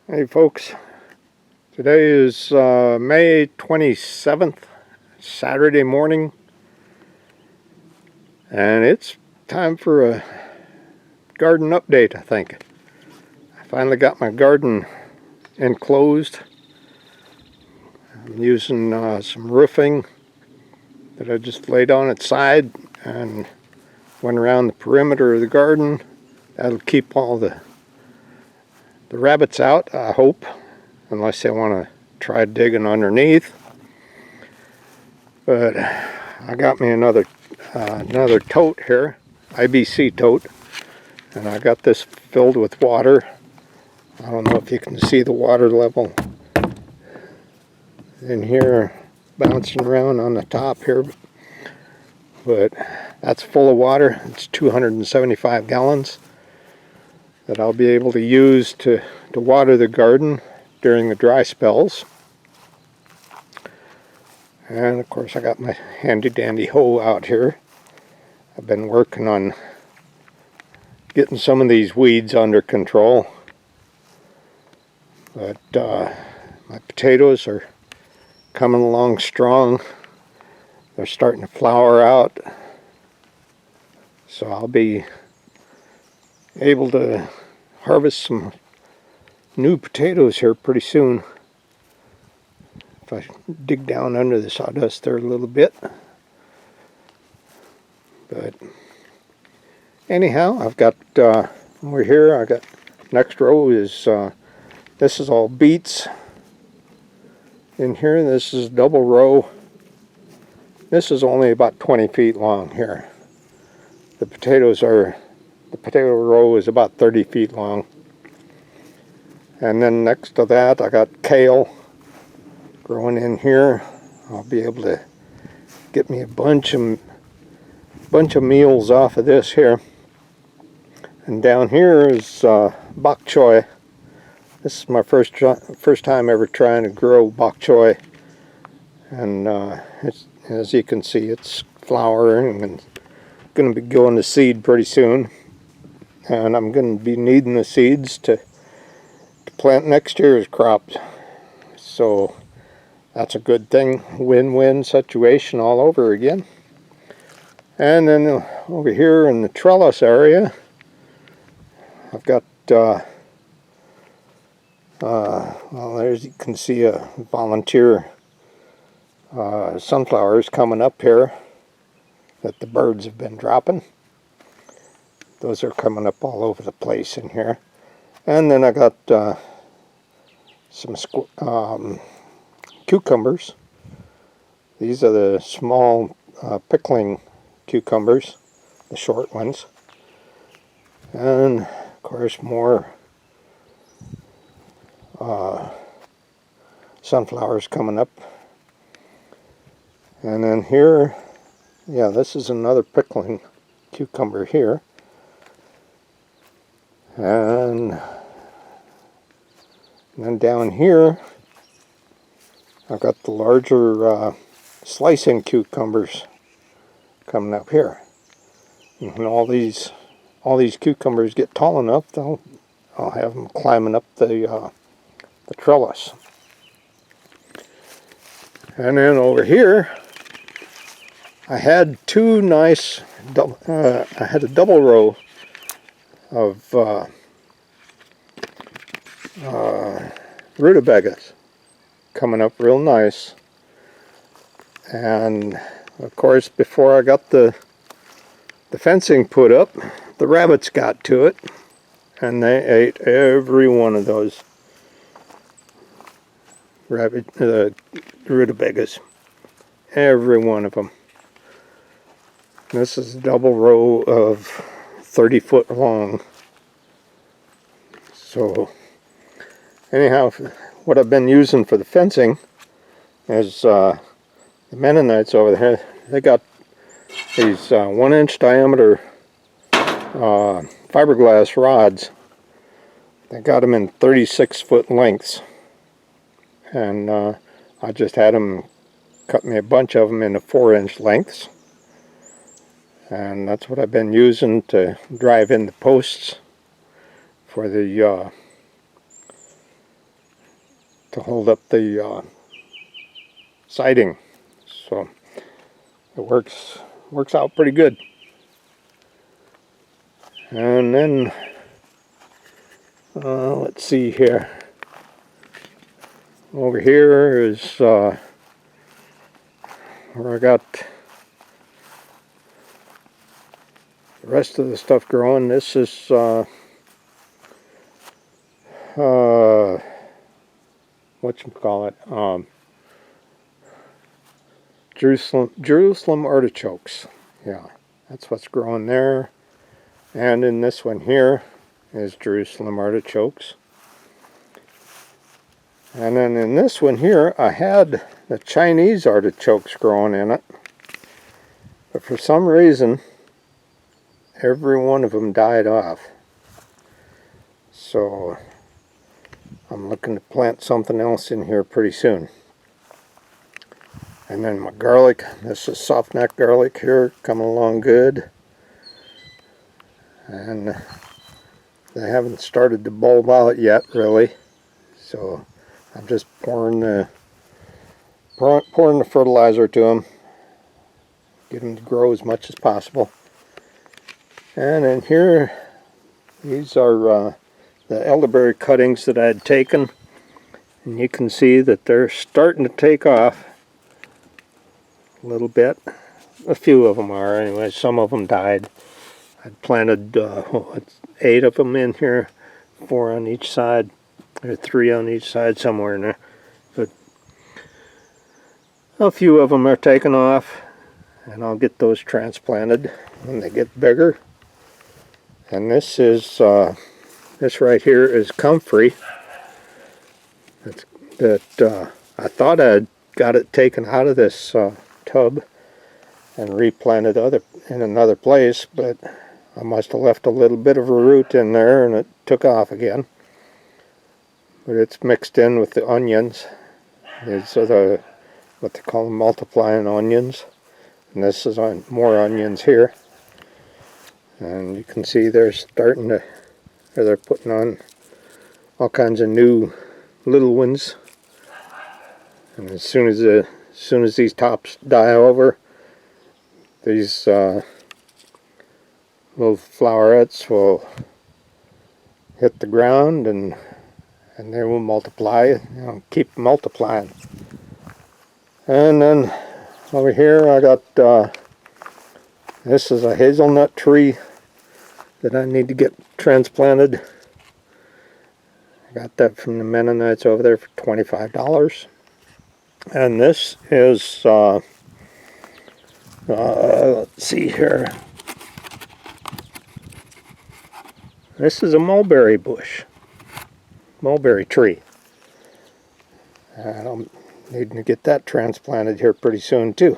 Hey folks, today is May 27th, Saturday morning, and it's time for a garden update, I think. I finally got my garden enclosed. I'm using some roofing that I just laid on its side and went around the perimeter of the garden. That'll keep all the rabbits out, I hope, unless they want to try digging underneath. But I got me another tote here, IBC tote, and I got this filled with water. I don't know if you can see the water level in here bouncing around on the top here, but that's full of water. It's 275 gallons that I'll be able to use to water the garden during the dry spells. And of course I got my handy dandy hoe out here. I've been working on getting some of these weeds under control, but my potatoes are coming along strong. They're starting to flower out, so I'll be able to harvest some new potatoes here pretty soon. If I dig down under the sawdust there a little bit. But anyhow, I've got over here, I got next row is this is all beets in here. This is double row. This is only about 20 feet long here. The potato row is about 30 feet long. And then next to that I got kale growing in here. I'll be able to get me a bunch of meals off of this here. And down here is bok choy. This is my first time ever trying to grow bok choy, and as you can see, it's flowering and going to be going to seed pretty soon. And I'm going to be needing the seeds to plant next year's crops. So that's a good thing. Win-win situation all over again. And then over here in the trellis area, I've got well, there's, you can see a volunteer sunflowers coming up here that the birds have been dropping. Those are coming up all over the place in here. And then I got some cucumbers. These are the small pickling cucumbers, the short ones. And of course more sunflowers coming up. And then here, yeah, this is another pickling cucumber here. And then down here I've got the larger slicing cucumbers coming up here. And when all these cucumbers get tall enough, I'll have them climbing up the trellis. And then over here I had two nice I had a double row of rutabagas coming up real nice. And of course, before I got the fencing put up, the rabbits got to it and they ate every one of those rutabagas, every one of them. This is a double row of 30 foot long. So anyhow, what I've been using for the fencing is the Mennonites over there. They got these 1-inch diameter fiberglass rods. They got them in 36-foot lengths, and I just had them cut me a bunch of them into 4-inch lengths, and that's what I've been using to drive in the posts for the to hold up the siding. So it works out pretty good. And then let's see here. Over here is where I got the rest of the stuff growing. This is whatchamacallit, Jerusalem artichokes. Yeah, that's what's growing there. And in this one here is Jerusalem artichokes. And then in this one here, I had the Chinese artichokes growing in it. But for some reason, every one of them died off. So I'm looking to plant something else in here pretty soon. And then my garlic, this is soft neck garlic here, coming along good. And they haven't started to bulb out yet, really. So I'm just pouring the fertilizer to them, get them to grow as much as possible. And in here, these are the elderberry cuttings that I had taken, and you can see that they're starting to take off a little bit. A few of them are anyway. Some of them died. I'd planted 8 of them in here, 4 on each side, or 3 on each side, somewhere in there. But a few of them are taken off, and I'll get those transplanted when they get bigger. And this is this right here is comfrey. That I thought I'd got it taken out of this tub and replanted in another place, but I must have left a little bit of a root in there and it took off again. But it's mixed in with the onions. These are what they call multiplying onions. And this is more onions here. And you can see they're starting to, or they're putting on all kinds of new little ones. And as soon as these tops die over, these little flowerets will hit the ground and they will multiply, keep multiplying. And then over here I got this is a hazelnut tree that I need to get transplanted. I got that from the Mennonites over there for $25. And this is let's see here. This is a mulberry bush, mulberry tree. And I'm needing to get that transplanted here pretty soon too.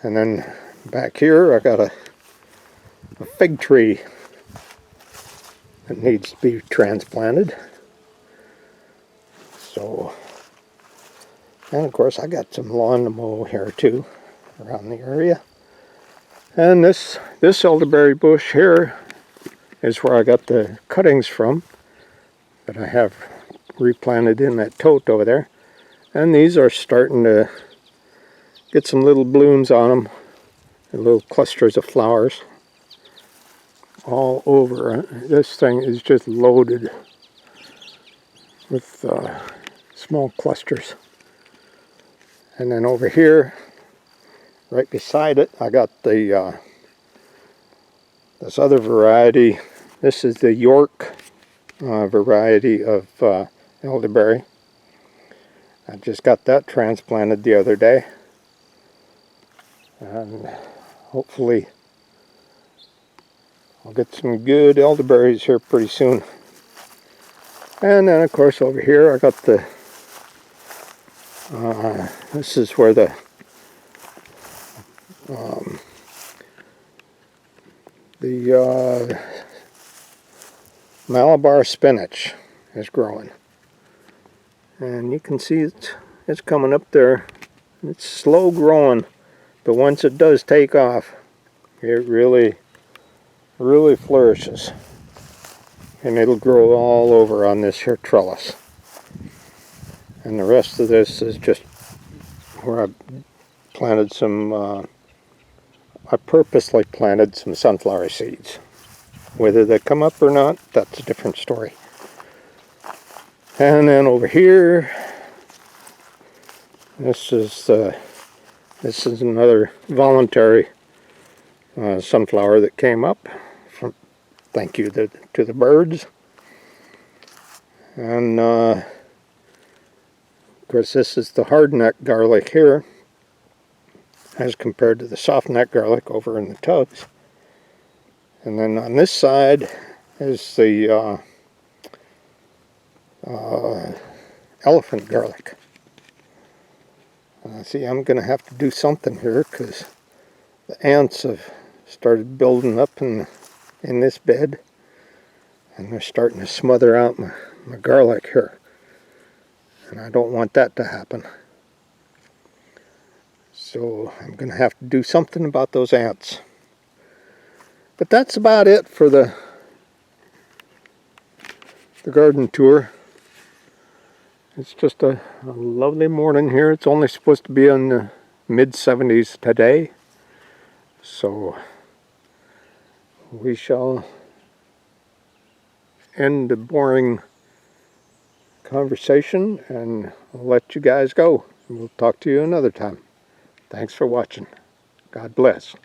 And then back here I got a fig tree that needs to be transplanted. So, and of course I got some lawn to mow here too around the area. And this elderberry bush here is where I got the cuttings from that I have replanted in that tote over there. And these are starting to get some little blooms on them, and little clusters of flowers all over. This thing is just loaded with small clusters. And then over here, right beside it, I got the this other variety. This is the York variety of elderberry. I just got that transplanted the other day. And hopefully I'll get some good elderberries here pretty soon. And then of course over here I got the this is where the Malabar spinach is growing. And you can see it's coming up there. It's slow growing, but once it does take off, it really flourishes. And it'll grow all over on this here trellis. And the rest of this is just where I planted some, I purposely planted some sunflower seeds. Whether they come up or not, that's a different story. And then over here, this is another voluntary sunflower that came up. Thank you to the birds. And of course, this is the hard neck garlic here, as compared to the soft neck garlic over in the tubs. And then on this side is the elephant garlic. See, I'm going to have to do something here because the ants have started building up in this bed, and they're starting to smother out my garlic here, and I don't want that to happen. So I'm going to have to do something about those ants. But that's about it for the garden tour. It's just a lovely morning here. It's only supposed to be in the mid-70s today. So we shall end the boring conversation and let you guys go. We'll talk to you another time. Thanks for watching. God bless.